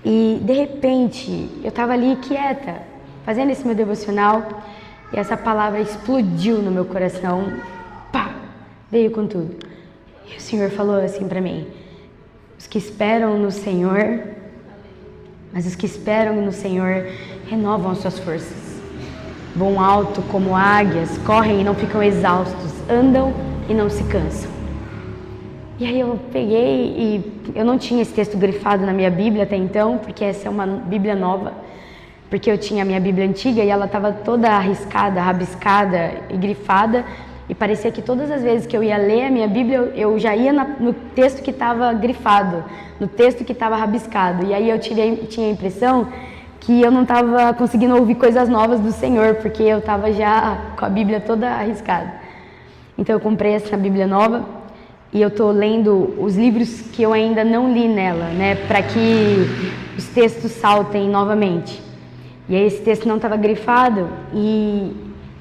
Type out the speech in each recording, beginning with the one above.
E de repente, eu estava ali quieta, fazendo esse meu devocional, e essa palavra explodiu no meu coração, pá, veio com tudo. E o Senhor falou assim para mim: os que esperam no Senhor, mas os que esperam no Senhor renovam as suas forças. Voam alto como águias, correm e não ficam exaustos, andam e não se cansam. E aí eu peguei e eu não tinha esse texto grifado na minha Bíblia até então, porque essa é uma Bíblia nova, porque eu tinha a minha Bíblia antiga e ela estava toda arriscada, rabiscada e grifada, e parecia que todas as vezes que eu ia ler a minha Bíblia, eu já ia no texto que estava grifado, no texto que estava rabiscado, e aí eu tinha a impressão que eu não estava conseguindo ouvir coisas novas do Senhor, porque eu estava já com a Bíblia toda arriscada. Então eu comprei essa Bíblia nova, e eu estou lendo os livros que eu ainda não li nela, né, para que os textos saltem novamente. E aí esse texto não estava grifado, e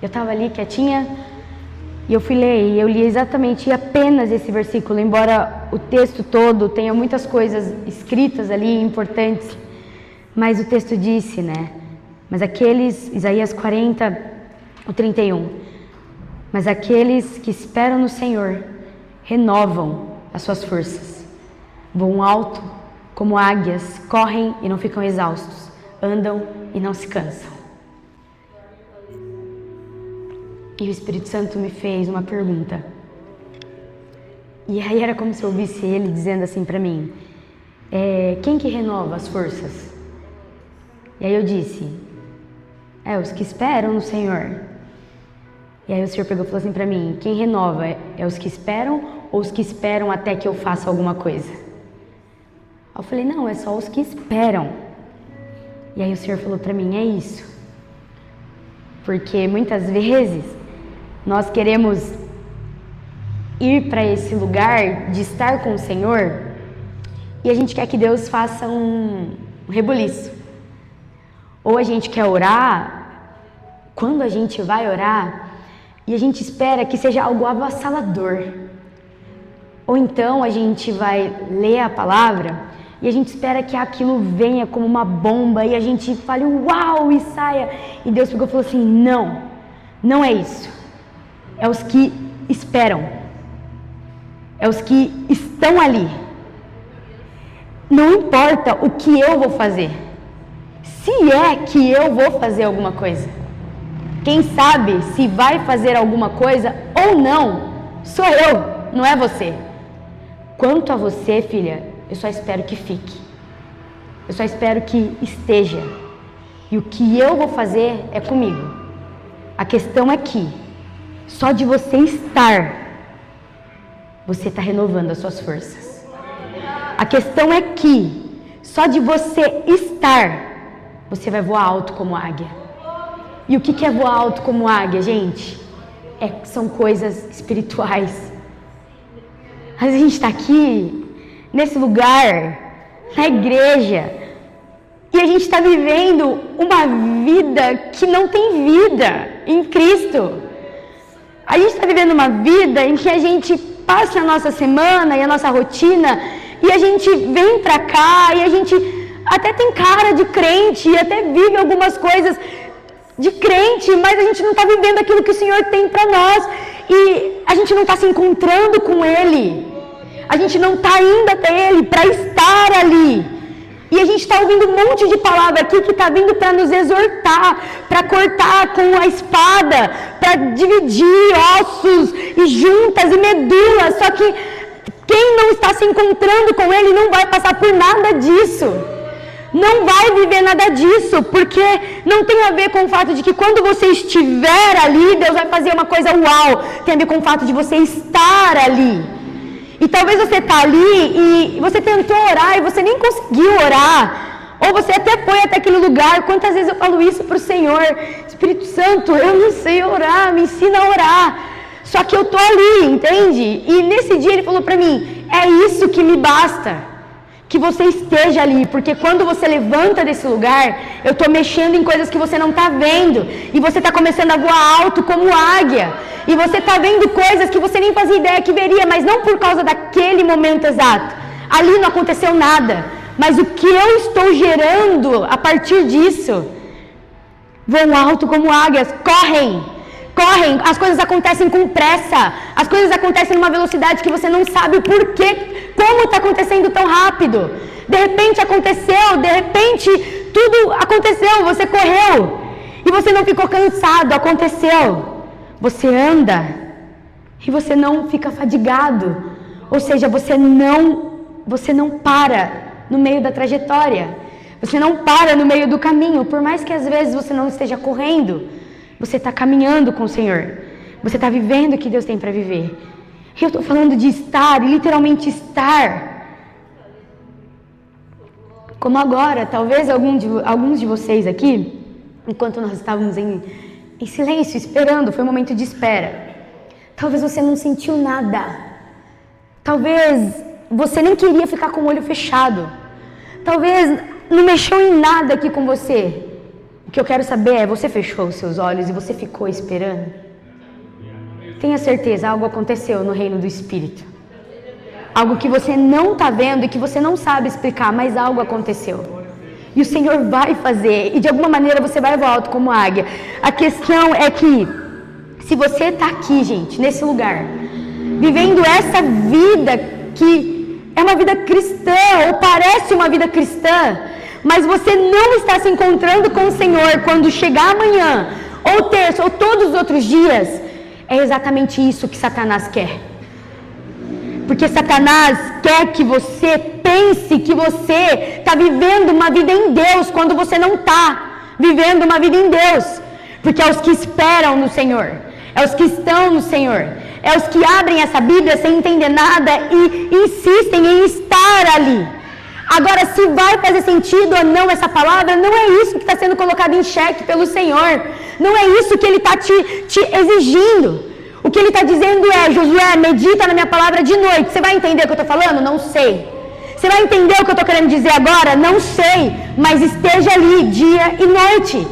eu estava ali quietinha, e eu fui ler, e eu li exatamente apenas esse versículo, embora o texto todo tenha muitas coisas escritas ali, importantes, mas o texto disse, né, mas aqueles, Isaías 40, o 31, mas aqueles que esperam no Senhor renovam as suas forças, voam alto como águias, correm e não ficam exaustos, andam e não se cansam. E o Espírito Santo me fez uma pergunta, e aí era como se eu ouvisse ele dizendo assim para mim: quem que renova as forças? E aí eu disse: os que esperam no Senhor. E aí o Senhor pegou e falou assim pra mim: quem renova é os que esperam ou os que esperam até que eu faça alguma coisa? Aí eu falei: não, é só os que esperam. E aí o Senhor falou pra mim: é isso. Porque muitas vezes nós queremos ir para esse lugar de estar com o Senhor e a gente quer que Deus faça um rebuliço. Ou a gente quer orar, quando a gente vai orar, e a gente espera que seja algo avassalador. Ou então a gente vai ler a palavra e a gente espera que aquilo venha como uma bomba e a gente fale uau e saia. E Deus pegou e falou assim: não, não é isso. É os que esperam. É os que estão ali. Não importa o que eu vou fazer. Se é que eu vou fazer alguma coisa. Quem sabe se vai fazer alguma coisa ou não, sou eu, não é você. Quanto a você, filha, eu só espero que fique. Eu só espero que esteja. E o que eu vou fazer é comigo. A questão é que, só de você estar, você está renovando as suas forças. A questão é que, só de você estar, você vai voar alto como águia. E o que é voar alto como águia, gente? São coisas espirituais. A gente está aqui, nesse lugar, na igreja, e a gente está vivendo uma vida que não tem vida em Cristo. A gente está vivendo uma vida em que a gente passa a nossa semana e a nossa rotina, e a gente vem pra cá, e a gente até tem cara de crente, e até vive algumas coisas de crente, mas a gente não está vivendo aquilo que o Senhor tem para nós, e a gente não está se encontrando com Ele, a gente não está indo até Ele para estar ali, e a gente está ouvindo um monte de palavra aqui que está vindo para nos exortar, para cortar com a espada, para dividir ossos e juntas e medulas, só que quem não está se encontrando com Ele não vai passar por nada disso. Não vai viver nada disso, porque não tem a ver com o fato de que quando você estiver ali, Deus vai fazer uma coisa uau. Tem a ver com o fato de você estar ali. E talvez você está ali e você tentou orar e você nem conseguiu orar. Ou você até foi até aquele lugar. Quantas vezes eu falo isso para o Senhor: Espírito Santo, eu não sei orar, me ensina a orar. Só que eu estou ali, entende? E nesse dia Ele falou para mim: é isso que me basta. Que você esteja ali, porque quando você levanta desse lugar, eu estou mexendo em coisas que você não está vendo, e você está começando a voar alto como águia, e você está vendo coisas que você nem fazia ideia que veria, mas não por causa daquele momento exato. Ali não aconteceu nada, mas o que eu estou gerando a partir disso? Voam alto como águias, correm, as coisas acontecem com pressa, as coisas acontecem numa velocidade que você não sabe o porquê, como está acontecendo tão rápido. De repente aconteceu, de repente tudo aconteceu, você correu e você não ficou cansado, aconteceu. Você anda e você não fica fadigado, ou seja, você não para no meio da trajetória, você não para no meio do caminho, por mais que às vezes você não esteja correndo, você está caminhando com o Senhor, você está vivendo o que Deus tem para viver. E eu estou falando de estar, literalmente estar. Como agora, talvez alguns de vocês aqui, enquanto nós estávamos em silêncio, esperando, foi um momento de espera. Talvez você não sentiu nada. Talvez você nem queria ficar com o olho fechado. Talvez não mexeu em nada aqui com você. O que eu quero saber é, você fechou os seus olhos e você ficou esperando? Tenha certeza, algo aconteceu no reino do Espírito. Algo que você não está vendo e que você não sabe explicar, mas algo aconteceu. E o Senhor vai fazer, e de alguma maneira você vai voar alto como águia. A questão é que, se você está aqui, gente, nesse lugar, vivendo essa vida que é uma vida cristã, ou parece uma vida cristã, mas você não está se encontrando com o Senhor quando chegar amanhã, ou terça, ou todos os outros dias, é exatamente isso que Satanás quer. Porque Satanás quer que você pense que você está vivendo uma vida em Deus, quando você não está vivendo uma vida em Deus. Porque é os que esperam no Senhor, é os que estão no Senhor, é os que abrem essa Bíblia sem entender nada e insistem em estar ali. Agora, se vai fazer sentido ou não essa palavra, não é isso que está sendo colocado em xeque pelo Senhor. Não é isso que Ele está te exigindo. O que Ele está dizendo é, Josué, medita na minha palavra de noite. Você vai entender o que eu estou falando? Não sei. Você vai entender o que eu estou querendo dizer agora? Não sei. Mas esteja ali dia e noite.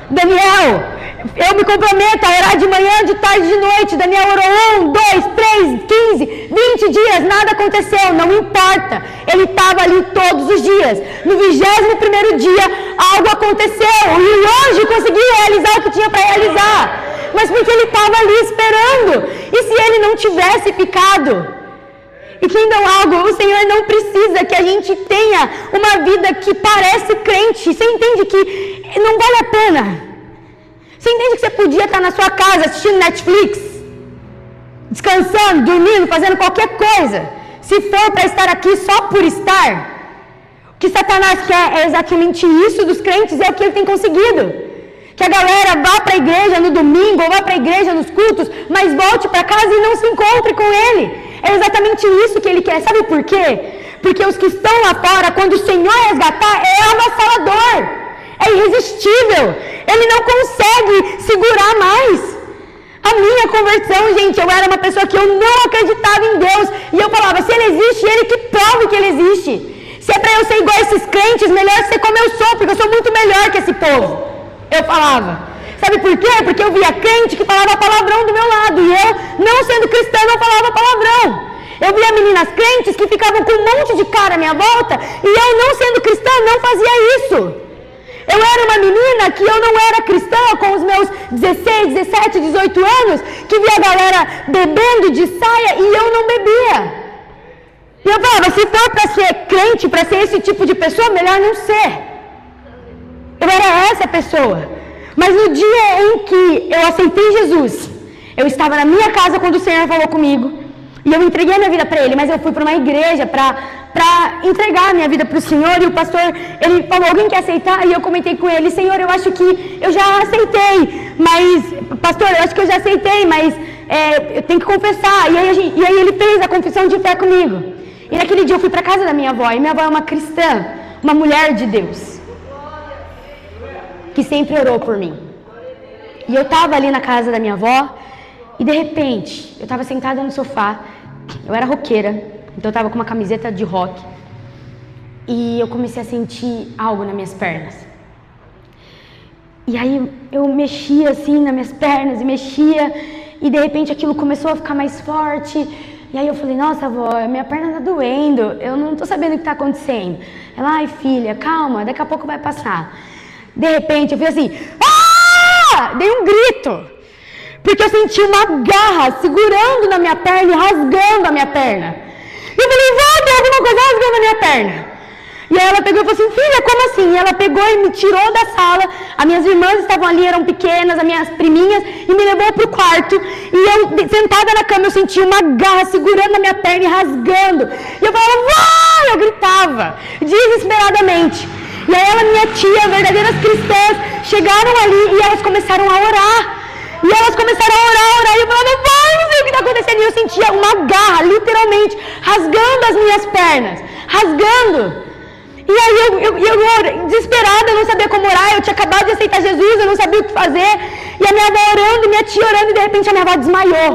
Daniel, eu me comprometo a orar de manhã, de tarde e de noite. Daniel orou 1, 2, 3, 15, 20 dias, nada aconteceu, não importa. Ele estava ali todos os dias. No 21º dia, algo aconteceu. E o anjo conseguiu realizar o que tinha para realizar. Mas porque ele estava ali esperando. E se ele não tivesse ficado? Entendam algo, o Senhor não precisa que a gente tenha uma vida que parece crente. Você entende que não vale a pena? Você entende que você podia estar na sua casa assistindo Netflix, descansando, dormindo, fazendo qualquer coisa, se for para estar aqui só por estar? O que Satanás quer é exatamente isso dos crentes, é o que ele tem conseguido. Que a galera vá para a igreja no domingo, ou vá para a igreja nos cultos, mas volte para casa e não se encontre com ele. É exatamente isso que ele quer. Sabe por quê? Porque os que estão lá fora, quando o Senhor resgatar, é avassalador, é irresistível. Ele não consegue segurar mais. A minha conversão, gente, eu era uma pessoa que eu não acreditava em Deus. E eu falava, se Ele existe, Ele que prove que Ele existe. Se é para eu ser igual a esses crentes, melhor ser como eu sou, porque eu sou muito melhor que esse povo. Eu falava. Sabe por quê? Porque eu via crente que falava palavrão do meu lado. E eu, não sendo cristã, não falava palavrão. Eu via meninas crentes que ficavam com um monte de cara à minha volta. E eu, não sendo cristã, não fazia isso. Eu era uma menina que eu não era cristã com os meus 16, 17, 18 anos, que via a galera bebendo de saia e eu não bebia. E eu falava, se for para ser crente, para ser esse tipo de pessoa, melhor não ser. Eu era essa pessoa. Mas no dia em que eu aceitei Jesus, eu estava na minha casa quando o Senhor falou comigo, e eu entreguei a minha vida para Ele, mas eu fui para uma igreja para entregar a minha vida para o Senhor, e o pastor, ele falou, alguém quer aceitar? E eu comentei com ele, Senhor, eu acho que eu já aceitei, mas, pastor, eu acho que eu já aceitei, mas eu tenho que confessar. E aí ele fez a confissão de fé comigo. E naquele dia eu fui para casa da minha avó, e minha avó é uma cristã, uma mulher de Deus, que sempre orou por mim. E eu estava ali na casa da minha avó, e de repente, eu estava sentada no sofá, eu era roqueira, então eu estava com uma camiseta de rock, e eu comecei a sentir algo nas minhas pernas. E aí eu mexia assim nas minhas pernas, e mexia, e de repente aquilo começou a ficar mais forte, E aí eu falei, nossa, avó, minha perna tá doendo, eu não tô sabendo o que tá acontecendo. Ela, ai, filha, calma, daqui a pouco vai passar. De repente, eu fiz assim, ah! Dei um grito, porque eu senti uma garra segurando na minha perna e rasgando a minha perna. E eu falei, vó, tem alguma coisa rasgando a minha perna. E aí ela pegou e falou assim, filha, como assim? E ela pegou e me tirou da sala, as minhas irmãs estavam ali, eram pequenas, as minhas priminhas, e me levou pro quarto. E eu, sentada na cama, eu senti uma garra segurando a minha perna e rasgando. E eu falava, vai! Eu gritava, desesperadamente. E aí ela e minha tia, verdadeiras cristãs, chegaram ali e elas começaram a orar. E elas começaram a orar, e eu falava, vai, não sei o que está acontecendo. E eu sentia uma garra, literalmente, rasgando as minhas pernas, rasgando. E aí eu desesperada, eu não sabia como orar, eu tinha acabado de aceitar Jesus, eu não sabia o que fazer. E a minha avó orando, e minha tia orando, e de repente a minha avó desmaiou.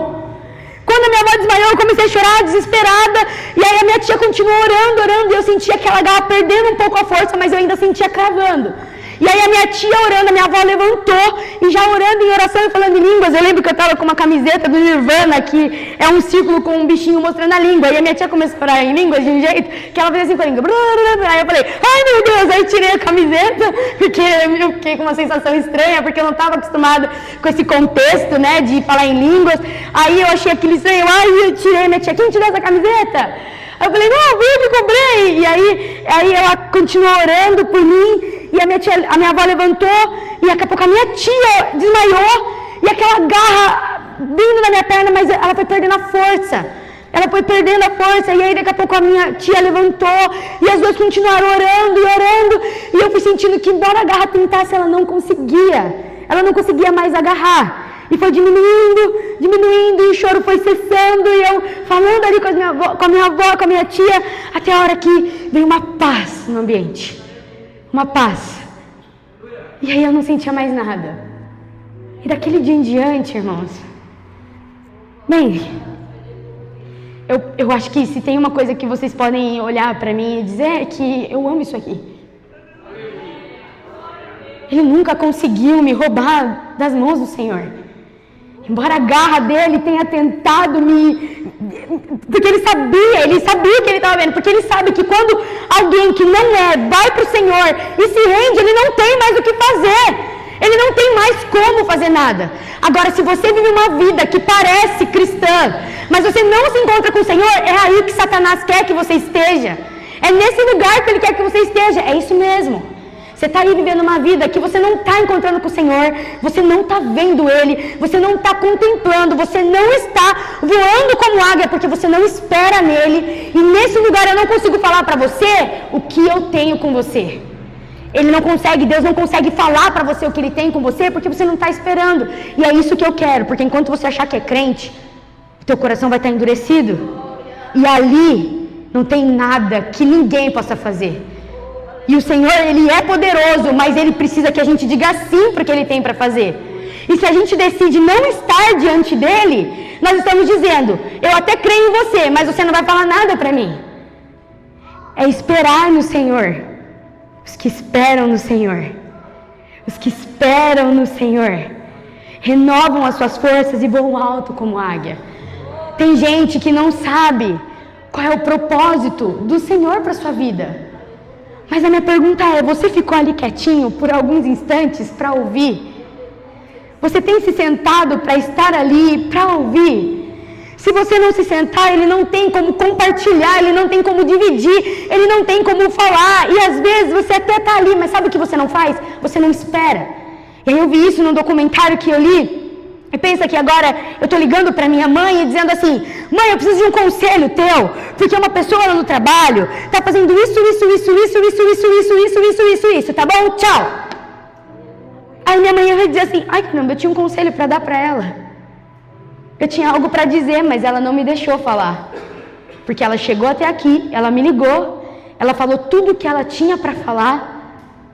Quando a minha avó desmaiou, eu comecei a chorar, desesperada. E aí a minha tia continuou orando, e eu sentia aquela garra perdendo um pouco a força, mas eu ainda sentia cravando. E aí a minha tia orando, a minha avó levantou, e já orando em oração e falando em línguas. Eu lembro que eu estava com uma camiseta do Nirvana, que é um círculo com um bichinho mostrando a língua. E a minha tia começou a orar em línguas de um jeito que ela fazia assim com a língua. Aí eu falei, ai meu Deus, aí tirei a camiseta, porque eu fiquei com uma sensação estranha, porque eu não estava acostumada com esse contexto, né, de falar em línguas. Aí eu achei aquilo estranho, ai eu tirei, minha tia, quem tirou essa camiseta? Aí eu falei, não, eu que comprei. E aí ela continuou orando por mim. E a minha avó levantou, e daqui a pouco a minha tia desmaiou, e aquela garra vindo na minha perna, mas ela foi perdendo a força. Ela foi perdendo a força, e aí daqui a pouco a minha tia levantou, e as duas continuaram orando e orando, e eu fui sentindo que embora a garra tentasse, ela não conseguia mais agarrar. E foi diminuindo, e o choro foi cessando, e eu falando ali com a minha avó, com a minha tia, até a hora que veio uma paz no ambiente. Uma paz. E aí eu não sentia mais nada. E daquele dia em diante, irmãos, bem, eu acho que se tem uma coisa que vocês podem olhar para mim e dizer é que eu amo isso aqui. Ele nunca conseguiu me roubar das mãos do Senhor. Embora a garra dele tenha tentado porque ele sabia que ele estava vendo, porque ele sabe que quando alguém que não vai para o Senhor e se rende, ele não tem mais o que fazer, ele não tem mais como fazer nada. Agora, se você vive uma vida que parece cristã, mas você não se encontra com o Senhor, é aí que Satanás quer que você esteja, é nesse lugar que ele quer que você esteja, é isso mesmo. Você está aí vivendo uma vida que você não está encontrando com o Senhor, você não está vendo Ele, você não está contemplando, você não está voando como águia, porque você não espera nele. E nesse lugar eu não consigo falar para você o que eu tenho com você. Deus não consegue falar para você o que Ele tem com você, porque você não está esperando. E é isso que eu quero, porque enquanto você achar que é crente, o teu coração vai estar endurecido. E ali não tem nada que ninguém possa fazer. E o Senhor, Ele é poderoso, mas Ele precisa que a gente diga sim para o que Ele tem para fazer. E se a gente decide não estar diante dEle, nós estamos dizendo, eu até creio em você, mas você não vai falar nada para mim. É esperar no Senhor. Os que esperam no Senhor. Os que esperam no Senhor renovam as suas forças e voam alto como águia. Tem gente que não sabe qual é o propósito do Senhor para a sua vida. Mas a minha pergunta é, você ficou ali quietinho por alguns instantes para ouvir? Você tem se sentado para estar ali, para ouvir? Se você não se sentar, ele não tem como compartilhar, ele não tem como dividir, ele não tem como falar. E às vezes você até está ali, mas sabe o que você não faz? Você não espera. E aí eu vi isso num documentário que eu li. E pensa que agora eu estou ligando para minha mãe e dizendo assim, mãe, eu preciso de um conselho teu, porque uma pessoa lá no trabalho está fazendo isso, tá bom? Tchau. Aí minha mãe vai dizer assim, ai caramba, eu tinha um conselho para dar para ela. Eu tinha algo para dizer, mas ela não me deixou falar. Porque ela chegou até aqui, ela me ligou, ela falou tudo o que ela tinha para falar,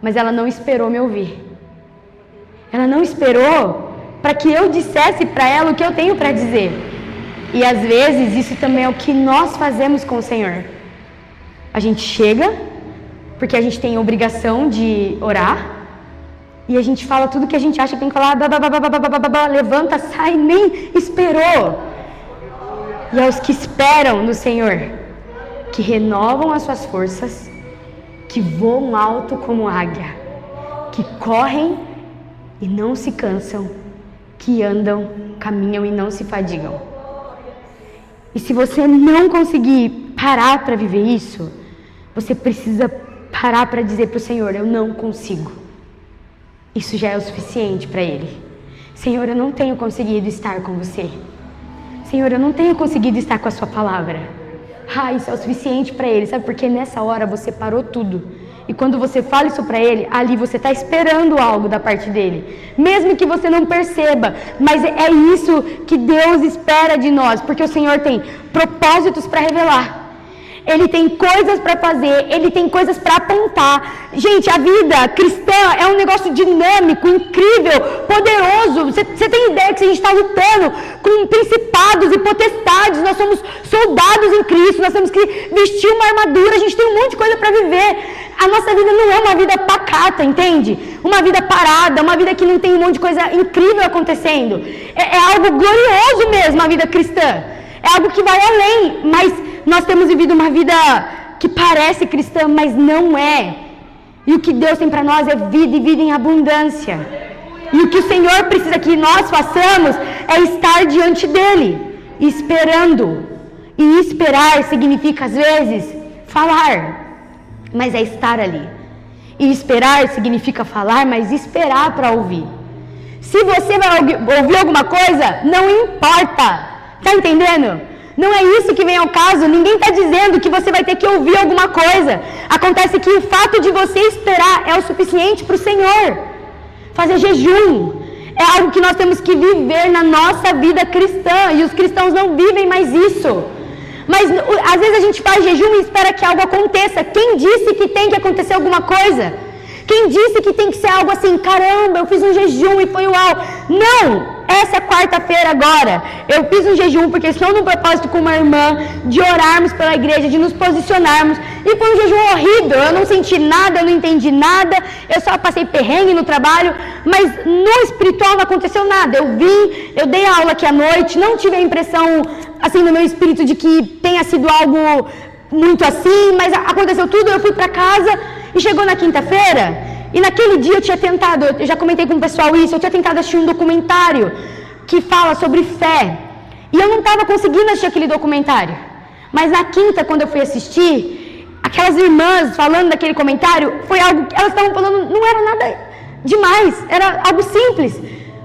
mas ela não esperou me ouvir. Ela não esperou para que eu dissesse para ela o que eu tenho para dizer. E às vezes isso também é o que nós fazemos com o Senhor. A gente chega, porque a gente tem a obrigação de orar, e a gente fala tudo que a gente acha que tem que falar, levanta, sai, nem esperou. e aos que esperam no Senhor, que renovam as suas forças, que voam alto como águia, que correm e não se cansam, que andam, caminham e não se fadigam. E se você não conseguir parar para viver isso, você precisa parar para dizer para o Senhor: eu não consigo. Isso já é o suficiente para Ele. Senhor, eu não tenho conseguido estar com você. Senhor, eu não tenho conseguido estar com a sua palavra. Isso é o suficiente para Ele. Sabe por quê? Nessa hora você parou tudo. E quando você fala isso para Ele, ali você está esperando algo da parte dEle. Mesmo que você não perceba. Mas é isso que Deus espera de nós. Porque o Senhor tem propósitos para revelar. Ele tem coisas para fazer, Ele tem coisas para apontar. Gente, a vida cristã é um negócio dinâmico, incrível, poderoso. Você tem ideia que a gente está lutando com principados e potestades, nós somos soldados em Cristo, nós temos que vestir uma armadura, a gente tem um monte de coisa para viver. A nossa vida não é uma vida pacata, entende? Uma vida parada, uma vida que não tem um monte de coisa incrível acontecendo. É algo glorioso mesmo a vida cristã. É algo que vai além, mas nós temos vivido uma vida que parece cristã, mas não é. E o que Deus tem para nós é vida e vida em abundância. E o que o Senhor precisa que nós façamos é estar diante dEle, esperando. E esperar significa, às vezes, falar, mas é estar ali. E esperar significa falar, mas esperar para ouvir. Se você vai ouvir alguma coisa, não importa. Tá entendendo? Não é isso que vem ao caso. Ninguém está dizendo que você vai ter que ouvir alguma coisa. Acontece que o fato de você esperar é o suficiente para o Senhor. Fazer jejum é algo que nós temos que viver na nossa vida cristã. E os cristãos não vivem mais isso. Mas às vezes a gente faz jejum e espera que algo aconteça. Quem disse que tem que acontecer alguma coisa? Quem disse que tem que ser algo assim? Caramba, eu fiz um jejum e foi uau. Não! Essa quarta-feira agora, eu fiz um jejum porque estou num propósito com uma irmã de orarmos pela igreja, de nos posicionarmos. E foi um jejum horrível, eu não senti nada, eu não entendi nada, eu só passei perrengue no trabalho, mas no espiritual não aconteceu nada. Eu vim, eu dei aula aqui à noite, não tive a impressão, assim, no meu espírito de que tenha sido algo muito assim, mas aconteceu tudo, eu fui para casa e chegou na quinta-feira. E naquele dia eu tinha tentado, eu já comentei com o pessoal isso, eu tinha tentado assistir um documentário que fala sobre fé. E eu não estava conseguindo assistir aquele documentário. Mas na quinta, quando eu fui assistir, aquelas irmãs falando daquele comentário, foi algo que elas estavam falando, não era nada demais, era algo simples.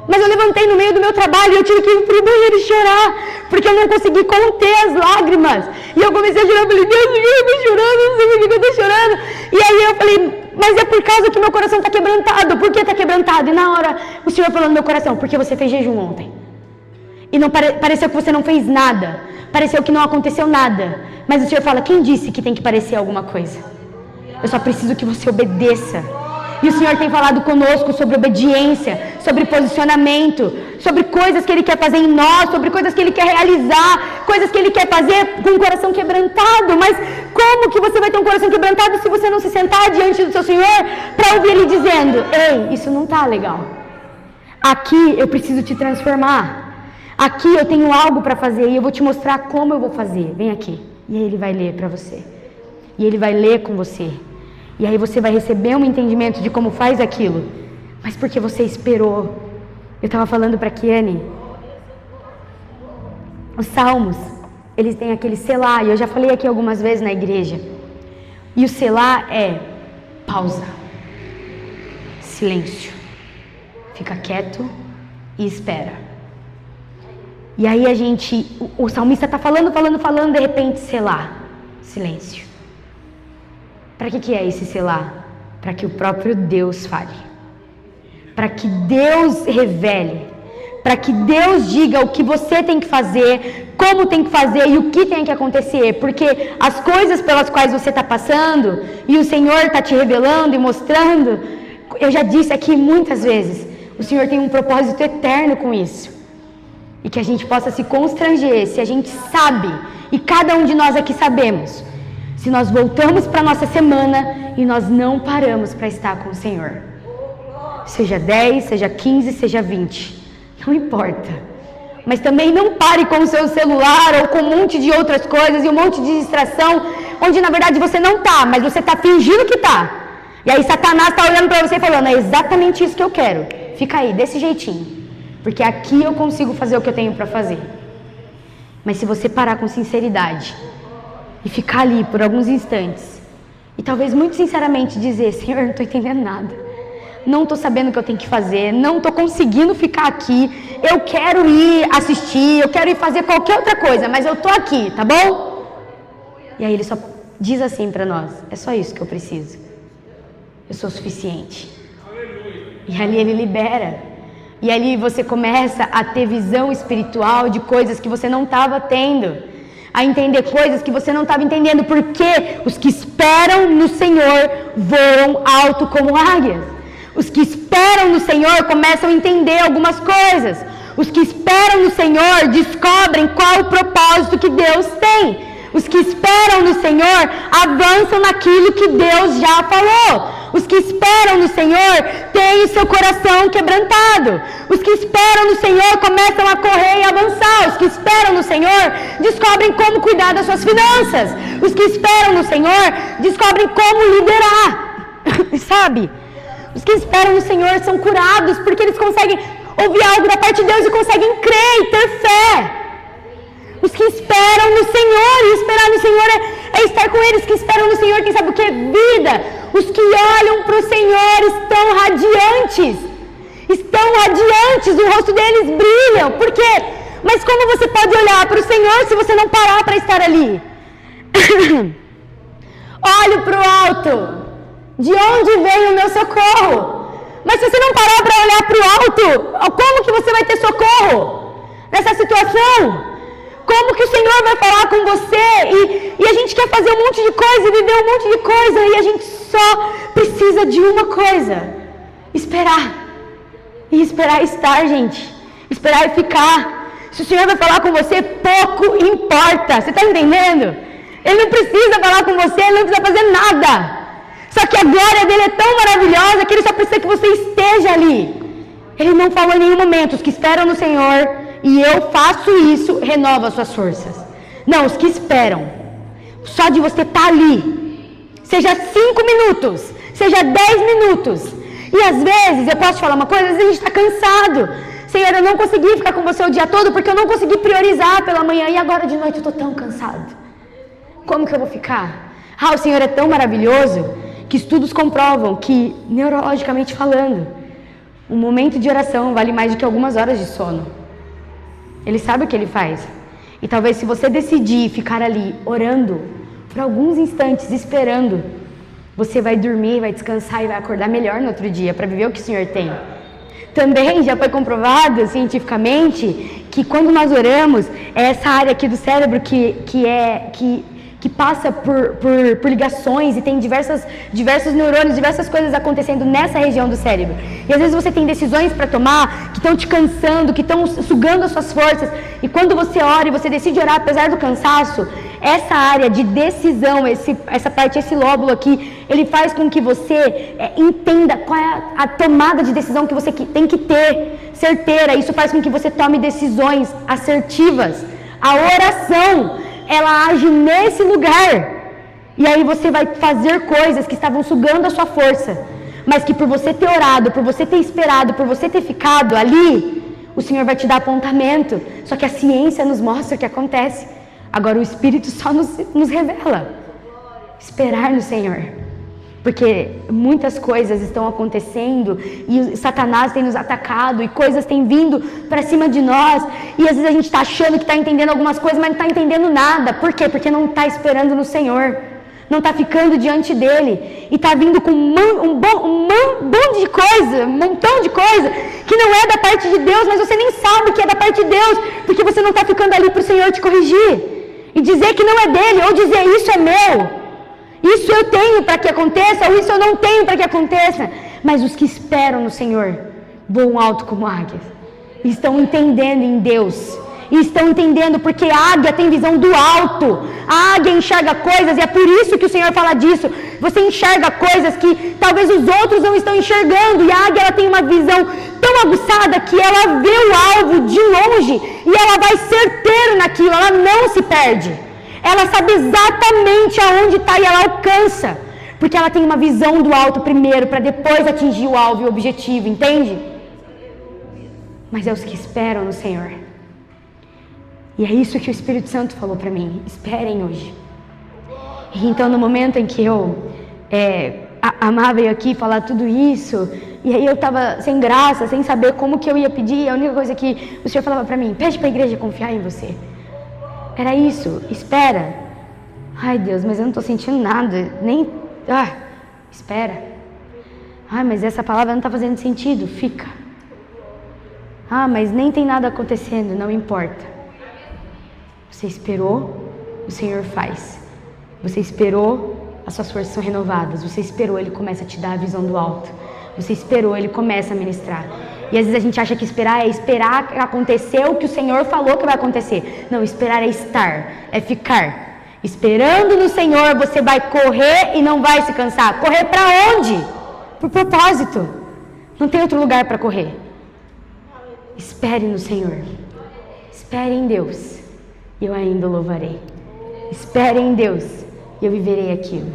Mas eu levantei no meio do meu trabalho e eu tive que ir para o banheiro e chorar, porque eu não consegui conter as lágrimas. E eu comecei a chorar, eu falei, Deus, eu estou chorando, não sei por que eu estou chorando. E aí eu falei, mas é por causa que meu coração está quebrantado. Por que está quebrantado? E na hora, o Senhor falou no meu coração, porque você fez jejum ontem. E não pareceu que você não fez nada. Pareceu que não aconteceu nada. Mas o Senhor fala, quem disse que tem que parecer alguma coisa? Eu só preciso que você obedeça. E o Senhor tem falado conosco sobre obediência, sobre posicionamento, sobre coisas que Ele quer fazer em nós, sobre coisas que Ele quer realizar, coisas que Ele quer fazer com o coração quebrantado. Mas como que você vai ter um coração quebrantado se você não se sentar diante do seu Senhor para ouvir Ele dizendo, ei, isso não está legal. Aqui eu preciso te transformar. Aqui eu tenho algo para fazer e eu vou te mostrar como eu vou fazer. Vem aqui. E aí Ele vai ler para você. E Ele vai ler com você. E aí você vai receber um entendimento de como faz aquilo. Mas porque você esperou. Eu estava falando para a Kiane. Os salmos, eles têm aquele selá. E eu já falei aqui algumas vezes na igreja. E o selá é pausa. Silêncio. Fica quieto e espera. E aí a gente... O salmista está falando, de repente selá. Silêncio. Para que é esse selá? Para que o próprio Deus fale. Para que Deus revele. Para que Deus diga o que você tem que fazer, como tem que fazer e o que tem que acontecer. Porque as coisas pelas quais você está passando e o Senhor está te revelando e mostrando, eu já disse aqui muitas vezes, o Senhor tem um propósito eterno com isso. E que a gente possa se constranger, se a gente sabe, e cada um de nós aqui sabemos, se nós voltamos para a nossa semana e nós não paramos para estar com o Senhor. Seja 10, seja 15, seja 20. Não importa. Mas também não pare com o seu celular ou com um monte de outras coisas e um monte de distração, onde na verdade você não está, mas você está fingindo que está. E aí Satanás está olhando para você e falando, é exatamente isso que eu quero. Fica aí, desse jeitinho. Porque aqui eu consigo fazer o que eu tenho para fazer. Mas se você parar com sinceridade e ficar ali por alguns instantes, e talvez muito sinceramente dizer, Senhor, não estou entendendo nada. Não estou sabendo o que eu tenho que fazer, não estou conseguindo ficar aqui, eu quero ir assistir, eu quero ir fazer qualquer outra coisa, mas eu estou aqui, tá bom? E aí ele só diz assim para nós, é só isso que eu preciso, eu sou suficiente. E ali ele libera, e ali você começa a ter visão espiritual de coisas que você não estava tendo, a entender coisas que você não estava entendendo, porque os que esperam no Senhor voam alto como águias. Os que esperam no Senhor começam a entender algumas coisas. Os que esperam no Senhor descobrem qual o propósito que Deus tem. Os que esperam no Senhor avançam naquilo que Deus já falou. Os que esperam no Senhor têm o seu coração quebrantado. Os que esperam no Senhor começam a correr e avançar. Os que esperam no Senhor descobrem como cuidar das suas finanças. Os que esperam no Senhor descobrem como liderar. Sabe? Os que esperam no Senhor são curados porque eles conseguem ouvir algo da parte de Deus e conseguem crer e ter fé. Os que esperam no Senhor, e esperar no Senhor é estar com eles que esperam no Senhor, quem sabe o que é vida. Os que olham para o Senhor estão radiantes, o rosto deles brilha. Por quê? Mas como você pode olhar para o Senhor se você não parar para estar ali? Olho para o alto. De onde vem o meu socorro? Mas se você não parar para olhar para o alto, como que você vai ter socorro nessa situação? Como que o Senhor vai falar com você? E a gente quer fazer um monte de coisa, viver um monte de coisa, e a gente só precisa de uma coisa: esperar. E esperar estar, gente. Esperar e ficar. Se o Senhor vai falar com você, pouco importa. Você está entendendo? Ele não precisa falar com você, ele não precisa fazer nada. Só que a glória dele é tão maravilhosa que ele só precisa que você esteja ali. Ele não falou em nenhum momento, os que esperam no Senhor, e eu faço isso, renova as suas forças. Não, os que esperam. Só de você estar ali, seja 5 minutos, seja 10 minutos. E às vezes, eu posso te falar uma coisa, às vezes a gente está cansado. Senhor, eu não consegui ficar com você o dia todo porque eu não consegui priorizar pela manhã e agora de noite eu estou tão cansado. Como que eu vou ficar? O Senhor é tão maravilhoso que estudos comprovam que, neurologicamente falando, um momento de oração vale mais do que algumas horas de sono. Ele sabe o que ele faz. E talvez se você decidir ficar ali orando por alguns instantes, esperando, você vai dormir, vai descansar e vai acordar melhor no outro dia para viver o que o Senhor tem. Também já foi comprovado cientificamente que quando nós oramos, é essa área aqui do cérebro que passa por ligações e tem diversos neurônios, diversas coisas acontecendo nessa região do cérebro. E às vezes você tem decisões para tomar que estão te cansando, que estão sugando as suas forças. E quando você ora e você decide orar apesar do cansaço, essa área de decisão, essa parte, esse lóbulo aqui, ele faz com que você entenda qual é a tomada de decisão que você tem que ter, certeira. Isso faz com que você tome decisões assertivas. A oração, ela age nesse lugar. E aí você vai fazer coisas que estavam sugando a sua força, mas que por você ter orado, por você ter esperado, por você ter ficado ali, o Senhor vai te dar apontamento. Só que a ciência nos mostra o que acontece. Agora o Espírito só nos revela. Esperar no Senhor. Porque muitas coisas estão acontecendo e Satanás tem nos atacado e coisas têm vindo para cima de nós. E às vezes a gente está achando que está entendendo algumas coisas, mas não está entendendo nada. Por quê? Porque não está esperando no Senhor. Não está ficando diante dEle. E está vindo com um monte de coisa, um montão de coisa que não é da parte de Deus, mas você nem sabe que é da parte de Deus, porque você não está ficando ali para o Senhor te corrigir. E dizer que não é dele, ou dizer isso é meu. Isso eu tenho para que aconteça, ou isso eu não tenho para que aconteça. Mas os que esperam no Senhor voam alto como águias. Estão entendendo em Deus. e estão entendendo, porque a águia tem visão do alto. A águia enxerga coisas, e é por isso que o Senhor fala disso. Você enxerga coisas que talvez os outros não estão enxergando, e a águia ela tem uma visão tão aguçada que ela vê o alvo de longe e ela vai certeiro naquilo, ela não se perde. Ela sabe exatamente aonde está e ela alcança, porque ela tem uma visão do alto primeiro, para depois atingir o alvo e o objetivo, entende? Mas é os que esperam no Senhor. E é isso que o Espírito Santo falou para mim: esperem hoje. E então, no momento em que eu amava veio aqui falar tudo isso, e aí eu estava sem graça, sem saber como que eu ia pedir, a única coisa que o Senhor falava para mim: pede para a igreja confiar em você. Era isso, espera. Ai Deus, mas eu não estou sentindo nada, nem... espera. Ai, mas essa palavra não está fazendo sentido, fica. Mas nem tem nada acontecendo, não importa. Você esperou, o Senhor faz. Você esperou, as suas forças são renovadas. Você esperou, Ele começa a te dar a visão do alto. Você esperou, Ele começa a ministrar. E às vezes a gente acha que esperar é esperar acontecer o que o Senhor falou que vai acontecer. Não, esperar é estar, é ficar. Esperando no Senhor, você vai correr e não vai se cansar. Correr para onde? Por propósito. Não tem outro lugar para correr. Espere no Senhor. Espere em Deus. E eu ainda o louvarei. Espere em Deus. E eu viverei aquilo.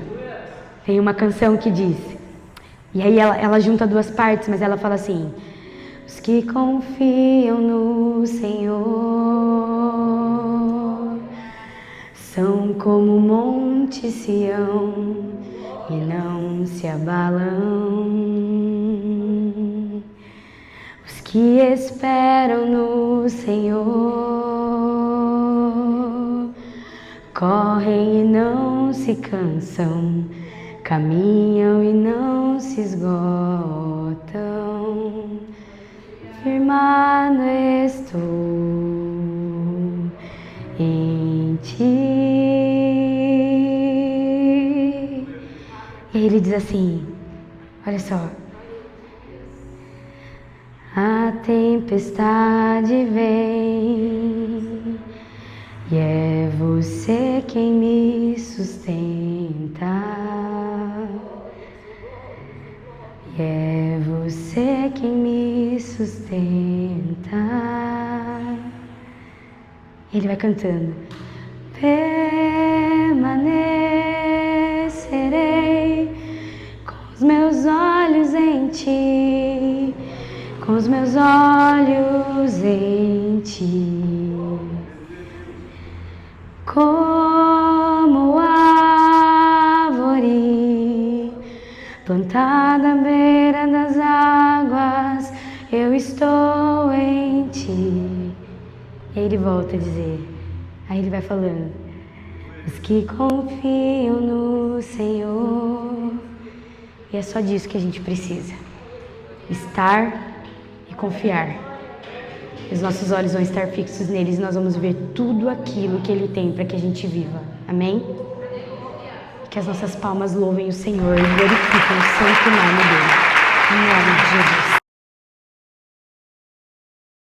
Tem uma canção que diz... E aí ela junta duas partes, mas ela fala assim: os que confiam no Senhor são como o monte Sião e não se abalam. Os que esperam no Senhor correm e não se cansam, caminham e não se esgotam. Firmado estou em ti. E aí ele diz assim, olha só: a tempestade vem e é você quem me sustenta. E é você quem me sustenta. E ele vai cantando: permanecerei com os meus olhos em ti, com os meus olhos em ti. Como árvore plantada à beira das águas, eu estou em ti. E aí ele volta a dizer, aí ele vai falando: os que confiam no Senhor. E é só disso que a gente precisa: estar e confiar. Os nossos olhos vão estar fixos neles e nós vamos ver tudo aquilo que Ele tem para que a gente viva. Amém? Que as nossas palmas louvem o Senhor e glorifiquem o santo nome dEle. Em nome de Jesus.